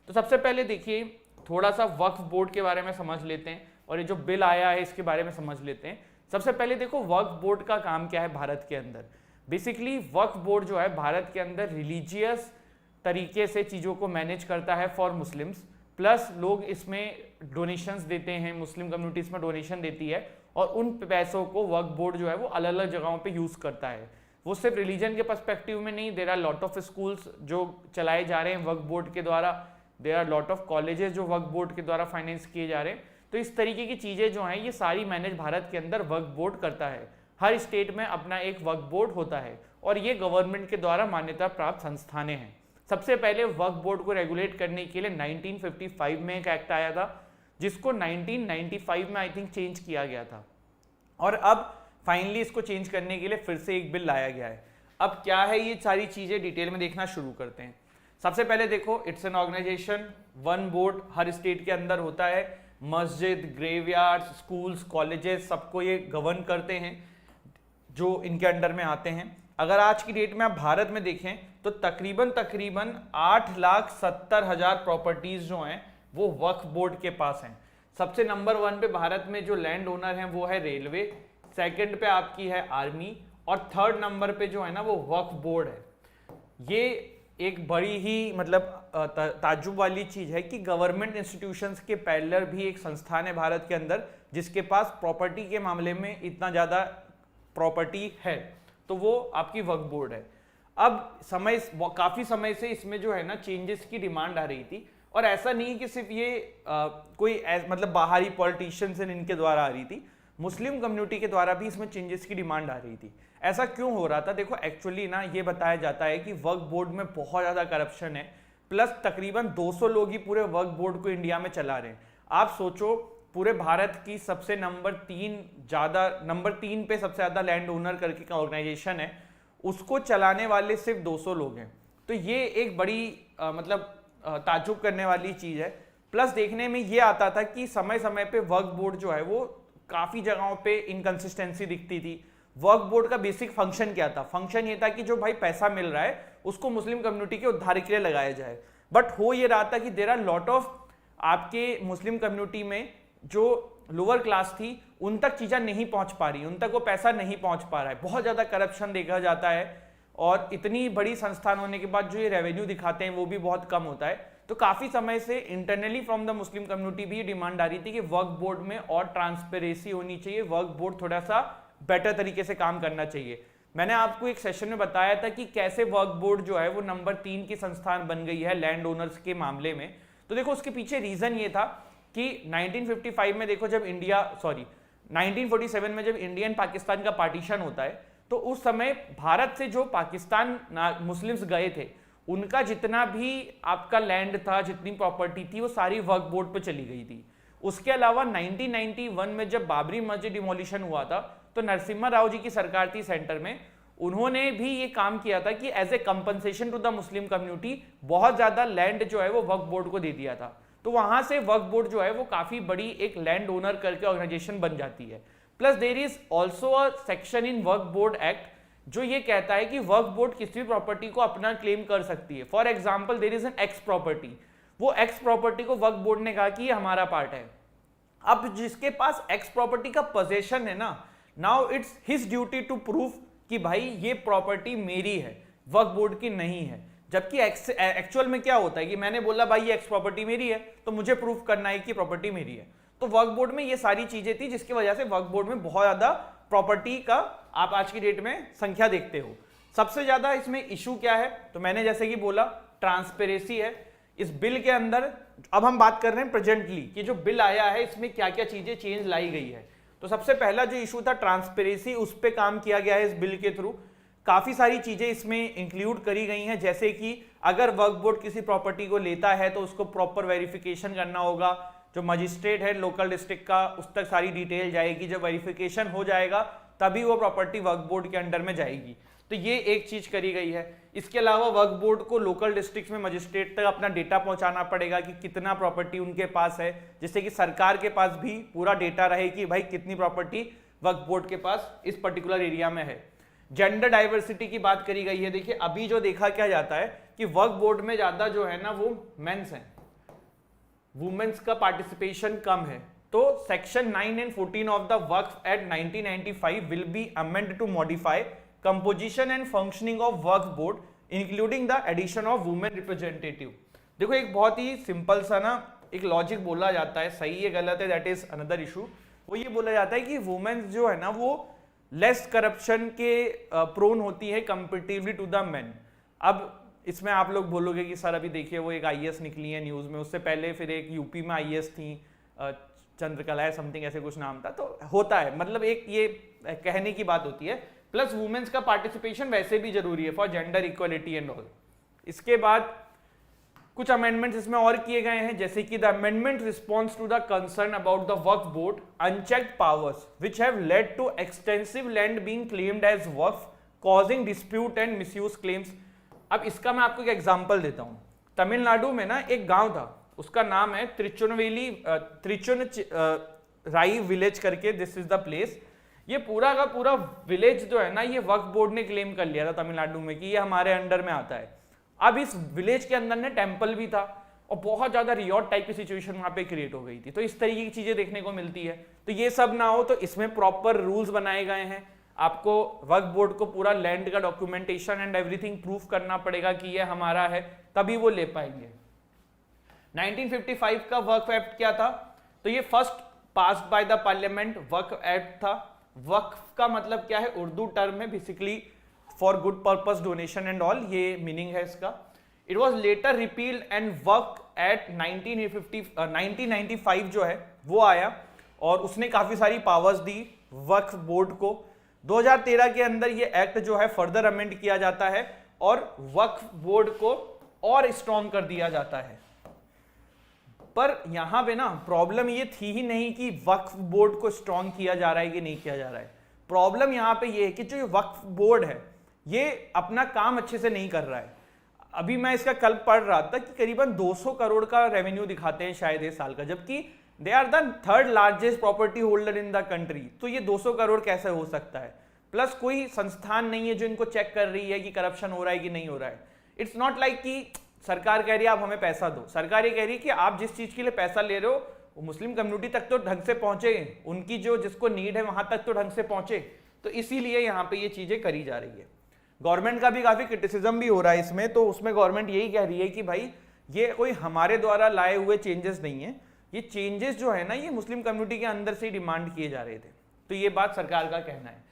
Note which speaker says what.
Speaker 1: तो सबसे पहले देखिए थोड़ा सा वक्फ बोर्ड के बारे में समझ लेते हैं और ये जो बिल आया है इसके बारे में समझ लेते हैं। सबसे पहले देखो वक्फ बोर्ड का काम क्या है भारत के अंदर। बेसिकली वक्फ बोर्ड जो है भारत के अंदर रिलीजियस तरीके से चीज़ों को मैनेज करता है फॉर मुस्लिम्स, प्लस लोग इसमें डोनेशंस देते हैं, मुस्लिम कम्युनिटी इसमें डोनेशन देती है और उन पैसों को वक्फ बोर्ड जो है वो अलग अलग जगहों पे यूज़ करता है। वो सिर्फ रिलीजन के पर्सपेक्टिव में नहीं, there are lot of schools जो चलाए जा रहे हैं वक्फ बोर्ड के द्वारा, there are lot of colleges जो वक्फ बोर्ड के द्वारा फाइनेंस किए जा रहे हैं। तो इस तरीके की चीज़ें जो हैं ये सारी मैनेज भारत के अंदर वक्फ बोर्ड करता है। हर स्टेट में अपना एक वक्फ बोर्ड होता है और ये गवर्नमेंट के द्वारा मान्यता प्राप्त संस्थानें हैं। सबसे पहले वक्फ बोर्ड को रेगुलेट करने के लिए 1955 में एक एक्ट आया था जिसको 1995 में आई थिंक चेंज किया गया था और अब फाइनली इसको चेंज करने के लिए फिर से एक बिल लाया गया है। अब क्या है ये सारी चीज़ें डिटेल में देखना शुरू करते हैं। सबसे पहले देखो it's an organization, one board हर स्टेट के अंदर होता है। मस्जिद, ग्रेवयार्ड, स्कूल्स, कॉलेजेस सबको ये गवर्न करते हैं जो इनके अंडर में आते हैं। अगर आज की डेट में आप भारत में देखें तो तकरीबन 8,70,000 प्रॉपर्टीज जो हैं वो वक्फ बोर्ड के पास हैं। सबसे नंबर 1 पे भारत में जो लैंड ओनर हैं वो है रेलवे, सेकंड पे आपकी है आर्मी और थर्ड नंबर पे जो है ना वो वक्फ बोर्ड है। ये एक बड़ी ही मतलब ताज्जुब वाली चीज है कि गवर्नमेंट इंस्टीट्यूशंस के पैरेलल भी एक संस्थान है भारत के अंदर जिसके पास प्रॉपर्टी के मामले में इतना ज़्यादा प्रॉपर्टी है, तो वो आपकी वक्फ बोर्ड है। अब काफ़ी समय से इसमें जो है ना चेंजेस की डिमांड आ रही थी और ऐसा नहीं कि सिर्फ ये कोई मतलब बाहरी पॉलिटिशियंस इनके द्वारा आ रही थी, मुस्लिम कम्युनिटी के द्वारा भी इसमें चेंजेस की डिमांड आ रही थी। ऐसा क्यों हो रहा था? देखो एक्चुअली ना ये बताया जाता है कि वक्फ बोर्ड में बहुत ज़्यादा करप्शन है, प्लस तकरीबन 200 लोग ही पूरे वक्फ बोर्ड को इंडिया में चला रहे हैं। आप सोचो पूरे भारत की सबसे नंबर 3 पे सबसे ज़्यादा लैंड ओनर करके का ऑर्गेनाइजेशन है, उसको चलाने वाले सिर्फ 200 लोग हैं। तो ये एक बड़ी मतलब ताज्जुब करने वाली चीज़ है। प्लस देखने में ये आता था कि समय समय पे वक्फ बोर्ड जो है वो काफ़ी जगहों पे इनकंसिस्टेंसी दिखती थी। वक्फ बोर्ड का बेसिक फंक्शन क्या था? फंक्शन ये था कि जो भाई पैसा मिल रहा है उसको मुस्लिम कम्युनिटी के उद्धार के लिए लगाया जाए। बट हो ये रहा था कि देयर आर लॉट ऑफ आपके मुस्लिम कम्युनिटी में जो लोअर क्लास थी उन तक चीज़ें नहीं पहुंच पा रही, उन तक वो पैसा नहीं पहुंच पा रहा है। बहुत ज़्यादा करप्शन देखा जाता है और इतनी बड़ी संस्थान होने के बाद जो ये रेवेन्यू दिखाते हैं वो भी बहुत कम होता है। तो काफ़ी समय से internally from the Muslim community भी डिमांड आ रही थी कि वक्फ बोर्ड में और ट्रांसपेरेंसी होनी चाहिए, वक्फ बोर्ड थोड़ा सा बेटर तरीके से काम करना चाहिए। मैंने आपको एक सेशन में बताया था कि कैसे वक्फ बोर्ड जो है वो नंबर 3 की संस्थान बन गई है लैंड ओनर्स के मामले में। तो देखो उसके पीछे रीजन ये था कि 1947 में देखो जब 1947 में जब इंडिया एंड पाकिस्तान का पार्टीशन होता है तो उस समय भारत से जो पाकिस्तान मुस्लिम्स गए थे उनका जितना भी आपका लैंड था, जितनी प्रॉपर्टी थी, वो सारी वक्फ बोर्ड पे चली गई थी। उसके अलावा 1991 में जब बाबरी मस्जिद डिमोलिशन हुआ था तो नरसिम्हा राव जी की सरकार थी सेंटर में, उन्होंने भी ये काम किया था कि as a compensation to the Muslim community बहुत ज्यादा लैंड जो है वो वक्फ बोर्ड को दे दिया था। तो वहां से वक्फ बोर्ड जो है वो काफी बड़ी एक लैंड ओनर करके ऑर्गेनाइजेशन बन जाती है। Plus there is also a section in Waqf board act जो ये कहता है कि वक्फ बोर्ड किसी भी प्रॉपर्टी को अपना क्लेम कर सकती है। For example there is an X property, वो एक्स प्रॉपर्टी को वक्फ बोर्ड ने कहा कि ये हमारा पार्ट है। अब जिसके पास एक्स प्रॉपर्टी का पोजेशन है ना, now it's his duty to prove कि भाई ये प्रॉपर्टी मेरी है, वक्फ बोर्ड की नहीं है। जबकि एक्चुअल में क्या होता है कि मैंने बोला भाई ये एक्स प्रॉपर्टी मेरी है तो मुझे प्रूफ करना है कि प्रॉपर्टी मेरी है। तो वक्फ बोर्ड में ये सारी चीजें थी जिसकी वजह से वक्फ बोर्ड में बहुत ज्यादा प्रॉपर्टी का आप आज की डेट में संख्या देखते हो। सबसे ज्यादा इसमें इशू क्या है? तो मैंने जैसे कि बोला ट्रांसपेरेंसी है इस बिल के अंदर। अब हम बात कर रहे हैं प्रेजेंटली कि जो बिल आया है इसमें क्या क्या चीजें चेंज लाई गई है। तो सबसे पहला जो इशू था ट्रांसपेरेंसी, उस पर काम किया गया है इस बिल के थ्रू। काफी सारी चीजें इसमें इंक्लूड करी गई हैं, जैसे कि अगर वक्फ बोर्ड किसी प्रॉपर्टी को लेता है तो उसको प्रॉपर वेरिफिकेशन करना होगा। जो मजिस्ट्रेट है लोकल डिस्ट्रिक्ट का उस तक सारी डिटेल जाएगी, जब वेरिफिकेशन हो जाएगा तभी वो प्रॉपर्टी वक्फ बोर्ड के अंडर में जाएगी। तो ये एक चीज करी गई है। इसके अलावा वक्फ बोर्ड को लोकल डिस्ट्रिक्ट में मजिस्ट्रेट तक अपना डेटा पहुंचाना पड़ेगा कि कितना प्रॉपर्टी उनके पास है, जिससे कि सरकार के पास भी पूरा डेटा रहे कि भाई कितनी प्रॉपर्टी वक्फ बोर्ड के पास इस पर्टिकुलर एरिया में है। जेंडर डाइवर्सिटी की बात करी गई है। देखिए अभी जो देखा क्या जाता है कि वक्फ बोर्ड में ज्यादा जो है ना वो मेंस हैं, वुमेन्स का पार्टिसिपेशन कम है, तो section 9 and 14 of the Waqf act 1995 will be amend to modify composition and functioning of Waqf board including the addition of women representative. देखो एक बहुत ही सिंपल सा ना एक लॉजिक बोला जाता है, सही है गलत है दैट इज अनदर इशू। वो ये बोला जाता है कि वुमेन्स जो है ना वो लेस करप्शन के प्रोन होती है कंपेरेटिवली टू द मेन। अब इसमें आप लोग बोलोगे कि सर अभी देखिए वो एक आईएएस निकली है न्यूज में, उससे पहले फिर एक यूपी में आईएएस थी चंद्रकला समथिंग ऐसे कुछ नाम था, तो होता है, मतलब एक ये कहने की बात होती है। प्लस वुमेन्स का पार्टिसिपेशन वैसे भी जरूरी है for gender equality and all. इसके बाद कुछ अमेंडमेंट्स इसमें और किए गए हैं, जैसे कि the amendment response to the concern about the Waqf board unchecked powers which have led to extensive land being claimed as Waqf causing dispute and misuse claims. अब इसका मैं आपको एक एग्जांपल देता हूं। तमिलनाडु में ना एक गांव था, उसका नाम है त्रिचुनराई विलेज करके, दिस इज द प्लेस। ये पूरा का पूरा विलेज जो है ना ये वक्फ बोर्ड ने क्लेम कर लिया था तमिलनाडु में कि ये हमारे अंडर में आता है। अब इस विलेज के अंदर ने टेंपल भी था और बहुत ज्यादा रियॉट टाइप की सिचुएशन वहां पे क्रिएट हो गई थी। तो इस तरीके की चीजें देखने को मिलती है। तो ये सब ना हो तो इसमें प्रॉपर रूल्स बनाए गए हैं। आपको वक्फ बोर्ड को पूरा लैंड का डॉक्यूमेंटेशन एंड एवरीथिंग प्रूफ करना पड़ेगा कि ये हमारा है, तभी वो ले पाएंगे। 1955 का वक्फ एक्ट क्या था? तो ये first passed by the parliament Waqf act था। वक्फ का मतलब क्या है? उर्दू टर्म है basically for good purpose donation and all, ये मीनिंग है इसका। It was later repealed and Waqf act 1995 जो है वो आया और उसने काफी सारी पावर्स दी वक्फ बोर्ड को। 2013 के अंदर ये एक्ट जो है फर्दर अमेंड किया जाता है और वक्फ बोर्ड को और स्ट्रॉन्ग कर दिया जाता है। पर यहां पे ना प्रॉब्लम ये थी ही नहीं कि वक्फ बोर्ड को स्ट्रॉन्ग किया जा रहा है कि नहीं किया जा रहा है। प्रॉब्लम यहां पे ये है कि जो ये वक्फ बोर्ड है ये अपना काम अच्छे से नहीं कर रहा है। अभी मैं इसका कल पढ़ रहा था कि करीबन 200 करोड़ का रेवेन्यू दिखाते हैं शायद इस साल का, जबकि they are the third largest property holder in the country. तो ये 200 करोड़ कैसे हो सकता है? प्लस कोई संस्थान नहीं है जो इनको चेक कर रही है कि करप्शन हो रहा है कि नहीं हो रहा है। इट्स नॉट लाइक कि सरकार कह रही है आप हमें पैसा दो, सरकार ये कह रही है कि आप जिस चीज के लिए पैसा ले रहे हो वो मुस्लिम कम्युनिटी तक तो ढंग से पहुंचे, उनकी जो जिसको नीड है वहां तक तो ढंग से पहुंचे। तो इसीलिए यहाँ पे ये चीजें करी जा रही है। गवर्नमेंट का भी काफी क्रिटिसिज्म भी हो रहा है इसमें, तो उसमें गवर्नमेंट यही कह रही है कि भाई ये कोई हमारे द्वारा लाए हुए चेंजेस नहीं है, ये चेंजेस जो है ना ये मुस्लिम कम्युनिटी के अंदर से ही डिमांड किए जा रहे थे। तो ये बात सरकार का कहना है।